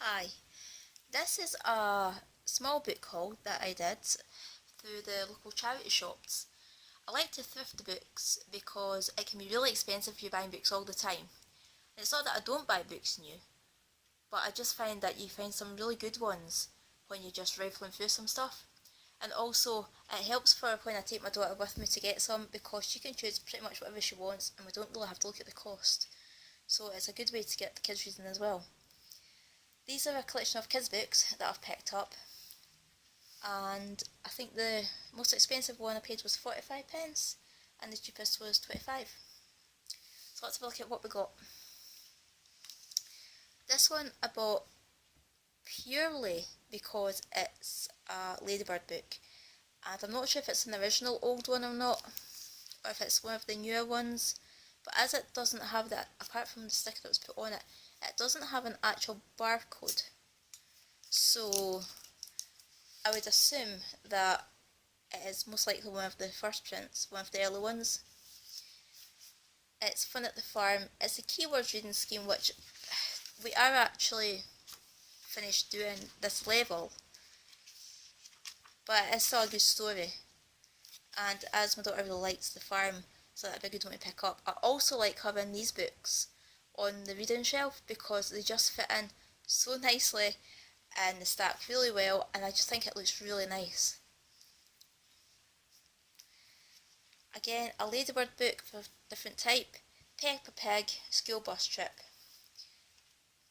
Hi, this is a small book haul that I did through the local charity shops. I like to thrift the books because it can be really expensive if you're buying books all the time. And it's not that I don't buy books new, but I just find that you find some really good ones when you're just rifling through some stuff. And also, it helps for when I take my daughter with me to get some because she can choose pretty much whatever she wants and we don't really have to look at the cost. So it's a good way to get the kids reading as well. These are a collection of kids' books that I've picked up, and I think the most expensive one I paid was 45 pence and the cheapest was 25. So let's have a look at what we got. This one I bought purely because it's a Ladybird book, and I'm not sure if it's an original old one or not, or if it's one of the newer ones, but as it doesn't have that, apart from the sticker that was put on it, it doesn't have an actual barcode. So I would assume that it is most likely one of the first prints, one of the early ones. It's Fun at the Farm. It's a keywords reading scheme which we are actually finished doing this level, but it's still a good story. And as my daughter really likes the farm, so that'd be a good one to pick up. I also like having these books on the reading shelf because they just fit in so nicely and they stack really well, and I just think it looks really nice. Again, a Ladybird book for a different type. Peppa Pig School Bus Trip.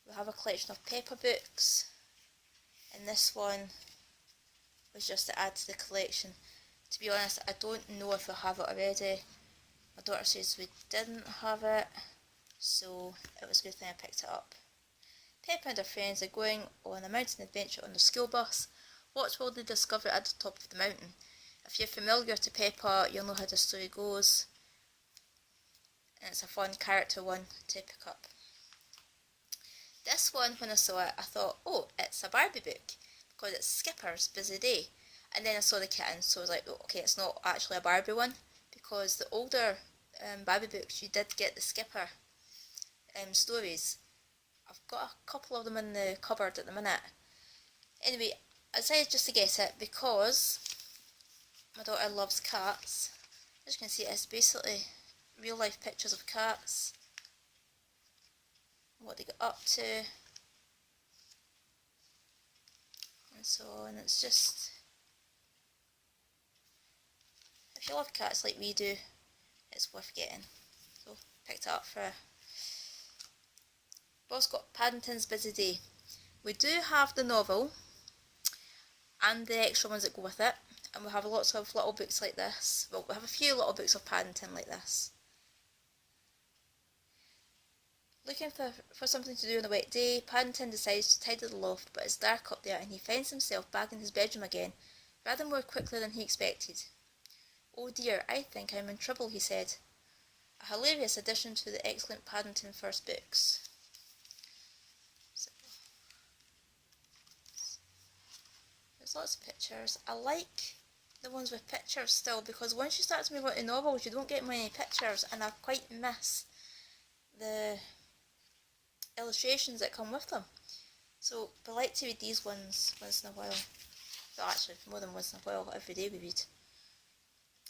We have a collection of Peppa books, and this one was just to add to the collection. To be honest, I don't know if I have it already. My daughter says we didn't have it, so it was a good thing I picked it up. Peppa and her friends are going on a mountain adventure on the school bus. What will they discover at the top of the mountain? If you're familiar to Peppa, you'll know how the story goes, and it's a fun character one to pick up. This one, when I saw it, I thought, oh, it's a Barbie book, because it's Skipper's Busy Day. And then I saw the kitten, so I was like, oh, okay, it's not actually a Barbie one, because the older Barbie books, you did get the Skipper stories. I've got a couple of them in the cupboard at the minute. Anyway, I decided just to get it because my daughter loves cats. As you can see, it's basically real life pictures of cats, what they get up to, and so on. It's just, if you love cats like we do, it's worth getting. So picked it up for her. We've also got Paddington's Busy Day. We do have the novel and the extra ones that go with it, and we have lots of little books like this. Well, we have a few little books of Paddington like this. Looking for something to do on a wet day, Paddington decides to tidy the loft, but it's dark up there and he finds himself back in his bedroom again, rather more quickly than he expected. "Oh dear, I think I'm in trouble," he said. A hilarious addition to the excellent Paddington first books. So, there's lots of pictures. I like the ones with pictures still, because once you start to move on to novels, you don't get many pictures, and I quite miss the illustrations that come with them. So we like to read these ones once in a while. So actually, more than once in a while, every day we read.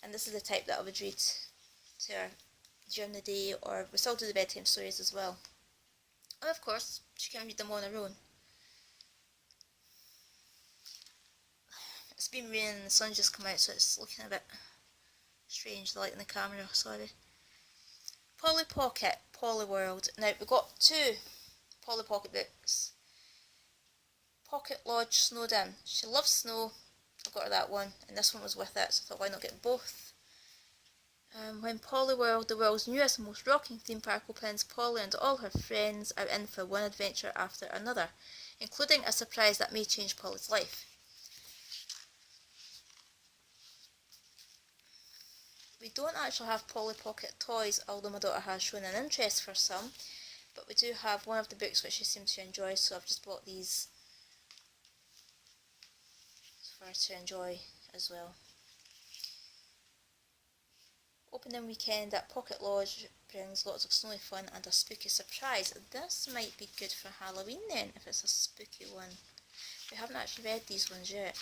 And this is the type that I would read to her during the day, or we still do the bedtime stories as well. And of course, she can read them on her own. It's been raining and the sun's just come out, so it's looking a bit strange, the light in the camera, sorry. Polly Pocket, Polly World. Now, we've got two Polly Pocket books. Pocket Lodge Snowed In. She loves snow. I got her that one, and this one was with it, so I thought, why not get both? When Polly World, the world's newest and most rocking theme park, opens, Polly and all her friends are in for one adventure after another, including a surprise that may change Polly's life. We don't actually have Polly Pocket toys, although my daughter has shown an interest for some, but we do have one of the books which she seems to enjoy, so I've just bought these for her to enjoy as well. Opening weekend at Pocket Lodge brings lots of snowy fun and a spooky surprise. This might be good for Halloween then, if it's a spooky one. We haven't actually read these ones yet.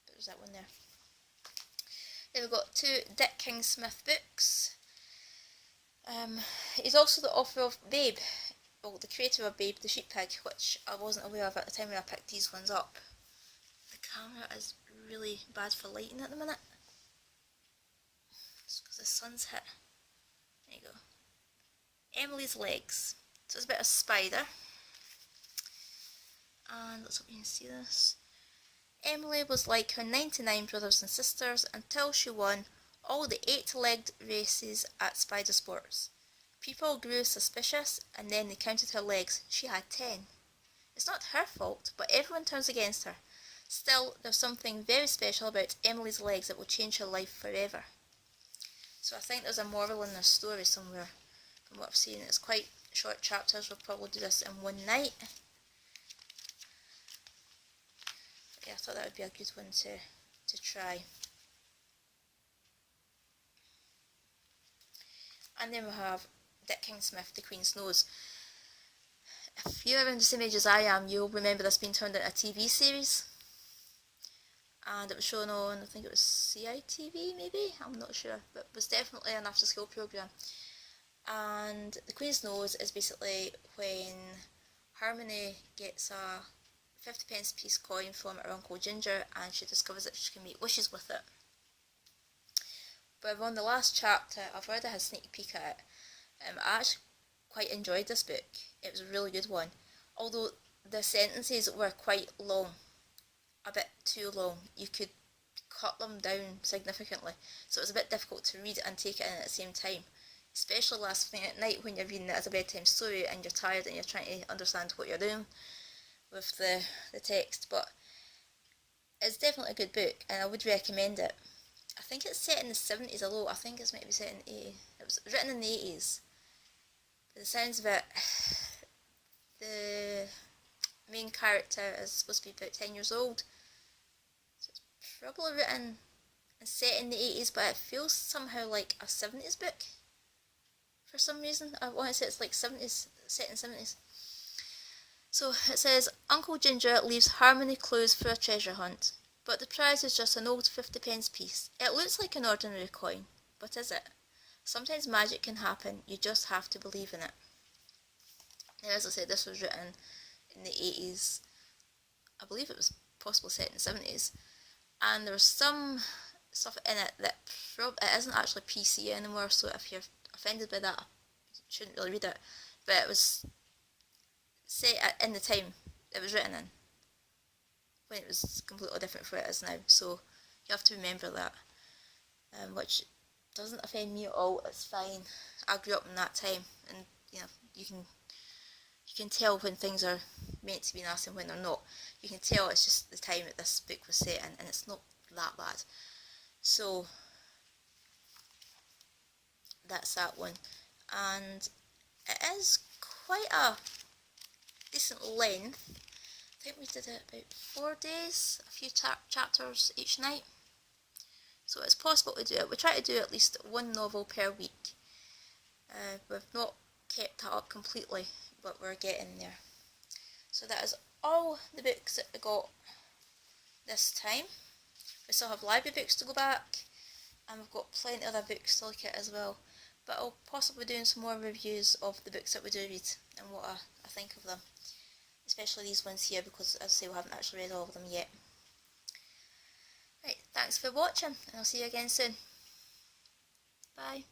There's that one there. Then we've got 2 Dick King-Smith books. He's also the author of Babe, well, the creator of Babe the Sheep Pig, which I wasn't aware of at the time when I picked these ones up. The camera is really bad for lighting at the minute. It's because the sun's hit. There you go. Emily's Legs. So it's about a spider. And let's hope you can see this. Emily was like her 99 brothers and sisters until she won all the 8-legged races at Spider Sports. People grew suspicious and then they counted her legs. She had 10. It's not her fault, but everyone turns against her. Still, there's something very special about Emily's Legs that will change her life forever. So I think there's a moral in this story somewhere, from what I've seen. It's quite short chapters. We'll probably do this in one night. But yeah, I thought that would be a good one to try. And then we have Dick King-Smith, The Queen's Nose. If you're around the same age as I am, you'll remember this being turned into a TV series. And it was shown on, I think it was CITV maybe? I'm not sure. But it was definitely an after-school programme. And The Queen's Nose is basically when Harmony gets a 50p piece coin from her Uncle Ginger and she discovers that she can make wishes with it. But on the last chapter, I've already had a sneak peek at it. I actually quite enjoyed this book. It was a really good one. Although the sentences were quite long. A bit too long. You could cut them down significantly. So it was a bit difficult to read and take it in at the same time. Especially last thing at night when you're reading it as a bedtime story and you're tired and you're trying to understand what you're doing with the text. But it's definitely a good book and I would recommend it. I think it's set in the 70s, although I think it's maybe set in the 80s. It was written in the 80s. By the sounds of it, the main character is supposed to be about 10 years old. So it's probably written and set in the 80s, but it feels somehow like a 70s book. For some reason, I want to say it's like 70s, set in 70s. So it says, Uncle Ginger leaves Harmony clues for a treasure hunt. But the prize is just an old 50p piece. It looks like an ordinary coin, but is it? Sometimes magic can happen, you just have to believe in it. And as I said, this was written in the 80s. I believe it was possibly set in the 70s. And there was some stuff in it that it isn't actually PC anymore, so if you're offended by that, you shouldn't really read it. But it was set in the time it was written in, when it was completely different from what it is now. So you have to remember that, which doesn't offend me at all. It's fine. I grew up in that time, and you know you can tell when things are meant to be nasty and when they're not. You can tell it's just the time that this book was set in, and it's not that bad. So that's that one, and it is quite a decent length. I think we did it about 4 days, a few chapters each night. So it's possible to do it. We try to do at least one novel per week. We've not kept that up completely, but we're getting there. So that is all the books that we got this time. We still have library books to go back, and we've got plenty of other books to look at as well. But I'll possibly be doing some more reviews of the books that we do read and what I think of them. Especially these ones here, because as I say, we haven't actually read all of them yet. Right, thanks for watching, and I'll see you again soon. Bye.